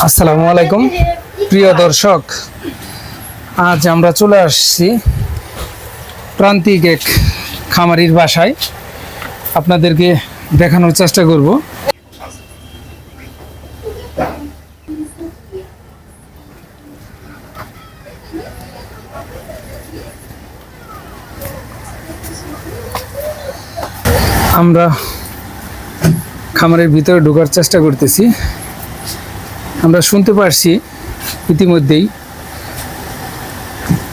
আসসালামু আলাইকুম প্রিয় দর্শক, আজ আমরা চলে আসছি প্রান্তিক এক খামারির বাসায়। আপনাদেরকে দেখানোর চেষ্টা করব। আমরা খামারের ভিতরে ঢোকার চেষ্টা করতেছি। আমরা শুনতে পারছি ইতিমধ্যেই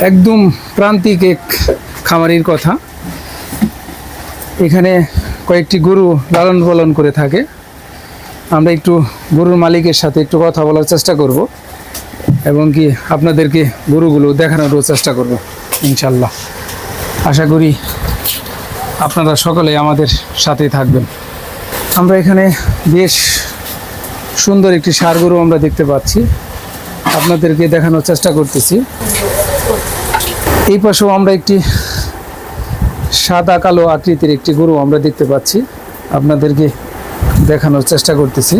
একদম প্রান্তিক এক খামারির কথা। এখানে কয়েকটি গরু লালন পালন করে থাকে। আমরা একটু গরুর মালিকের সাথে একটু কথা বলার চেষ্টা করব এবং কি আপনাদেরকে গরুগুলো দেখানোরও চেষ্টা করব ইনশাল্লাহ। আশা করি আপনারা সকলে আমাদের সাথে থাকবেন। আমরা এখানে বেশ সুন্দর একটি ষাঁড় গরু আমরা দেখতে পাচ্ছি, আপনাদেরকে দেখানোর চেষ্টা করতেছি। এই পাশেও আমরা একটি সাদা কালো আকৃতির একটি গরু আমরা দেখতে পাচ্ছি, আপনাদেরকে দেখানোর চেষ্টা করতেছি।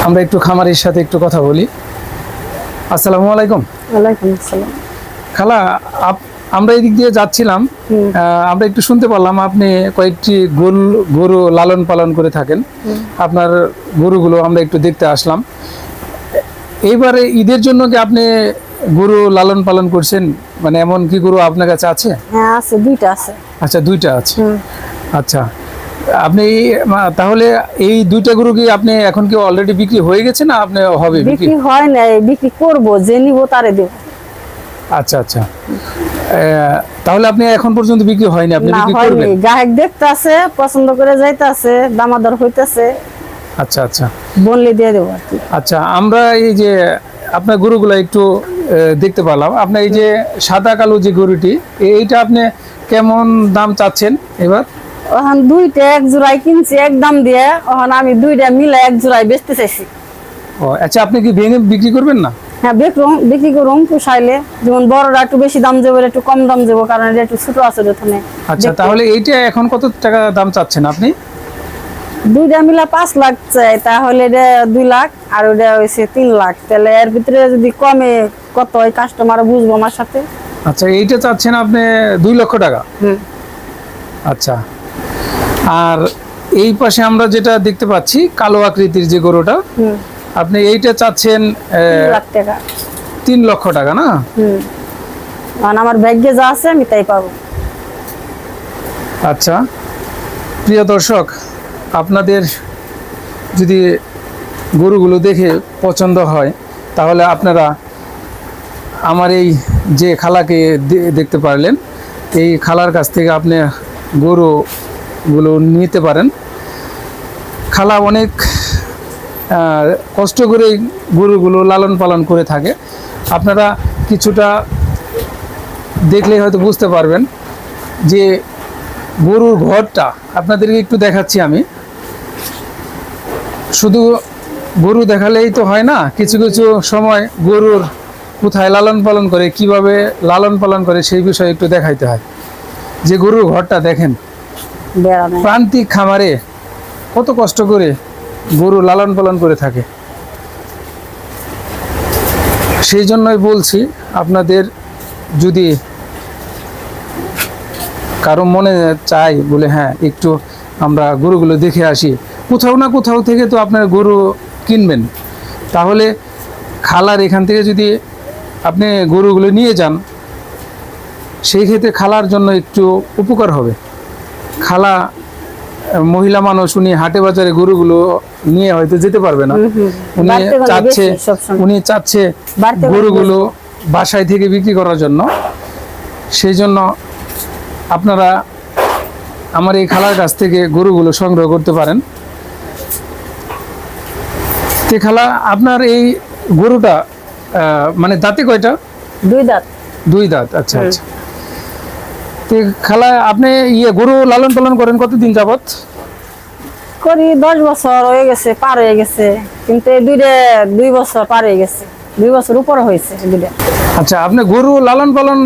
আমরা একটু খামারির সাথে একটু কথা বলি। আসসালামু আলাইকুম। ওয়ালাইকুম আসসালাম। খালা, আমরা এই দিক দিয়ে যাচ্ছিলাম, আমরা একটু শুনতে পারলাম আপনি কয়েকটি গরু লালন পালন করে থাকেন। আপনার গরুগুলো আমরা একটু দেখতে আসলাম। এইবারে ঈদের জন্য কি আপনি গরু লালন পালন করছেন? মানে এমন কি গরু আপনার কাছে আছে? হ্যাঁ আছে, দুইটা আছে। আচ্ছা, দুইটা আছে। আচ্ছা, আপনি তাহলে এই দুইটা গরু কি আপনি এখন কি অলরেডি বিক্রি হয়ে গেছে না আপনি হবে? বিক্রি হয় না, বিক্রি করব, যে নিব তারে দেব। আচ্ছা আচ্ছা, তাহলে আপনি এখন পর্যন্ত বিক্রি হয়নি, আপনি বিক্রি করবেন? গ্রাহক দেখতে আছে, পছন্দ করে যাইতে আছে, দামাদর হইতাছে। আচ্ছা আচ্ছা, বললে দিয়ে দেব আর কি। আচ্ছা, আমরা এই যে আপনার গরুগুলো একটু দেখতে পেলাম। আপনার এই যে সাদা কালো যে গরুটি, এইটা আপনি কেমন দাম চাচ্ছেন এবার? ওখান দুইটা এক জোড়ায় কিনছি একদম দিয়ে, ওখান আমি দুইটা মিলে এক জোড়ায় বেচতে চাইছি। ও আচ্ছা, আপনি কি ভেঙে বিক্রি করবেন না? হ্যাঁ বিক্রি করুন পোষাইলে, যেমন বড়রা একটু বেশি দাম যাবো, একটু কম দাম যাবো, কারণ এটা একটু ছোট আছে প্রথমে। আচ্ছা, তাহলে এইটা এখন কত টাকা দাম চাচ্ছেন আপনি? দুইটা মিলা 5 লাখ চাই, তাহলে এটা 2 লাখ আর ওটা হয়েছে 3 লাখ। তাহলে এর ভিতরে যদি কমে কত হয় কাস্টমার বুঝবো আমার সাথে। আচ্ছা, এইটা চাচ্ছেন আপনি 2 লক্ষ টাকা? আচ্ছা, আর এই পাশে আমরা যেটা দেখতে পাচ্ছি কালো আকৃতির যে গরুটা, আপনি এইটা চাচ্ছেন 3 লাখ টাকা। 3 লক্ষ টাকা না? কারণ আমার ভাগ্যে যা আছে আমি তাই পাবো। আচ্ছা, প্রিয় দর্শক, আপনাদের যদি গরুগুলো দেখে পছন্দ হয় তাহলে আপনারা আমার এই যে খালাকে দেখতে পারলেন, এই খালার কাছ থেকে আপনি গরুগুলো নিতে পারেন। খালা অনেক কষ্ট করে গরুগুলো লালন পালন করে থাকে। আপনারা কিছুটা দেখলেই হয়তো বুঝতে পারবেন যে গরুর ঘরটা আপনাদেরকে একটু দেখাচ্ছি আমি। শুধু গরু দেখালেই তো হয় না, কিছু কিছু সময় গরুর কোথায় লালন পালন করে, কিভাবে লালন পালন করে সেই বিষয়ে একটু দেখাইতে হয়। যে গরুর ঘরটা দেখেন, প্রান্তিক খামারে কত কষ্ট করে গরু লালন পালন করে থাকে। সেই জন্যই বলছি, আপনাদের যদি কারো মনে চাই বলে হ্যাঁ একটু আমরা গরুগুলো দেখে আসি, কোথাও না কোথাও থেকে তো আপনার গরু কিনবেন, তাহলে খালার এখান থেকে যদি আপনি গরুগুলো নিয়ে যান, সেই ক্ষেত্রে খালার জন্য একটু উপকার হবে। খালা মহিলা মানুষ, উনি হাটে বাজারে গরুগুলো নিয়ে হয়তো যেতে পারবে না। উনি চাচ্ছে গরুগুলো বাসায় থেকে বিক্রি করার জন্য। সেই জন্য আপনারা আমার এই খালার কাছ থেকে গরুগুলো সংগ্রহ করতে পারেন। তে খালা, আপনার এই গরুটা মানে দাঁতে কয়টা? 2 দাঁত। 2 দাঁত, আচ্ছা আচ্ছা। তে খালা, আপনি গরু লালন পালন করেন কতদিন যাবত? করি 10 বছর হয়ে গেছে, পার হয়ে গেছে, কিন্তু এই 2 বছর পার হয়ে গেছে, 2 বছর উপরে হয়েছে দুইটা। আচ্ছা, আপনি গরু লালন পালন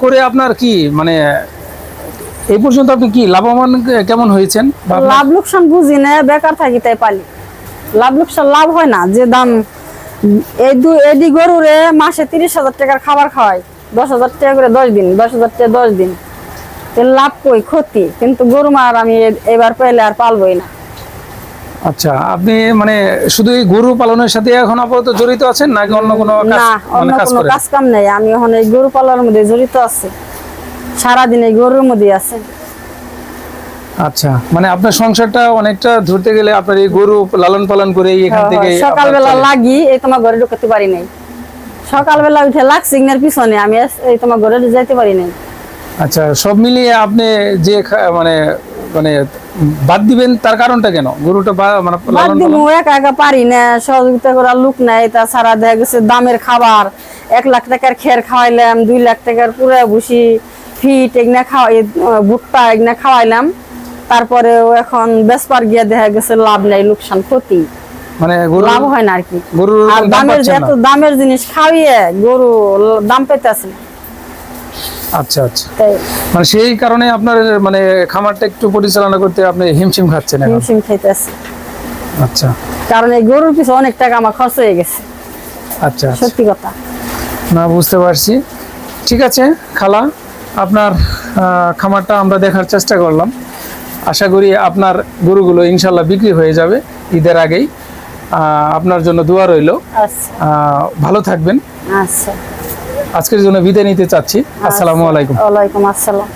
করে আপনার কি মানে এই পর্যন্ত আপনি কি লাভবান কেমন হয়েছেন? বা আপনার- লাভ লোকসান বুঝি না, বেকার থাকি তাই পালি। লাভ লোকসান লাভ হয় না, যে দাম এডি গরুরে মাসে 30,000 টাকার খাবার খাওয়াই, 10,000 টাকা করে 10 দিন, 10,000 টাকা 10 দিন, লাভ কই ক্ষতি। কিন্তু গরু মার আমি এবার পেলে আর পালবই না। আচ্ছা, আপনি মানে শুধু এই গরু পালনের সাথে এখন আপাতত জড়িত আছেন নাকি অন্য কোনো কাজ না, মানে অন্য কাজ কোনো করেন? কাজ কাম নেই, আমি এখন এই গরু পালনের মধ্যে জড়িত আছি, সারাদিন এই গরুর মধ্যে আছে। আচ্ছা, মানে আপনার সংসারটা অনেকটা ধরতে গেলে আপনার এই গরু লালন পালন করে এখান থেকে সকালবেলা লাগি এই তোমার ঘরে ঢুকতে পারি নাই, সকালবেলা উঠে লাগছি ইগনার পিছনে, আমি এই তোমার ঘরে যাইতে পারি নাই। আচ্ছা, সব মিলিয়ে আপনি যে মানে মানে বাদ দিবেন তার কারণটা কেন? গরুটা মানে বাদ লালন দিব, পালন একা একা পারি না, সহযোগিতা করার লোক নাই। তাছাড়া দেখা গেছে দামের খাবার, 1 লাখ টাকার খের খাওয়াইলাম, 2 লাখ টাকার পুরা ভুসি ফিট এগুলা খাওয়াই, ভুট্টা এগুলা খাওয়াইলাম, তারপরেও এখন বেসপার গিয়া দেখা গেছে লাভ নাই, লোকসান ক্ষতি, মানে গরু লাভ হয় না আর কি। গরুর আর দাম দামের পাচ্ছেন এত না। দামের জিনিস খাওয়িয়ে গরু দাম পেতেছে না, আচ্ছা আচ্ছা, তাই মানে সেই কারণে আপনার মানে খামারটা একটু পরিচালনা করতে আপনি হিমশিম খাচ্ছেন এখন। হিমশিম খাইতেছে। আচ্ছা কারণ এই গরুর পিছনে অনেক টাকা আমার খরচ হয়ে গেছে, আচ্ছা আচ্ছা। সত্যি কথা। না, বুঝতে পারছি। ঠিক আছে খালা, আপনার খামারটা আমরা দেখার চেষ্টা করলাম। আশা করি আপনার গরুগুলো ইনশাল্লাহ বিক্রি হয়ে যাবে ঈদের আগেই। আপনার জন্য দোয়া রইল। আচ্ছা ভালো থাকবেন। আচ্ছা, আজকের জন্য বিদায় নিতে চাচ্ছি। আসসালামু আলাইকুম। ওয়ালাইকুম আসসালাম।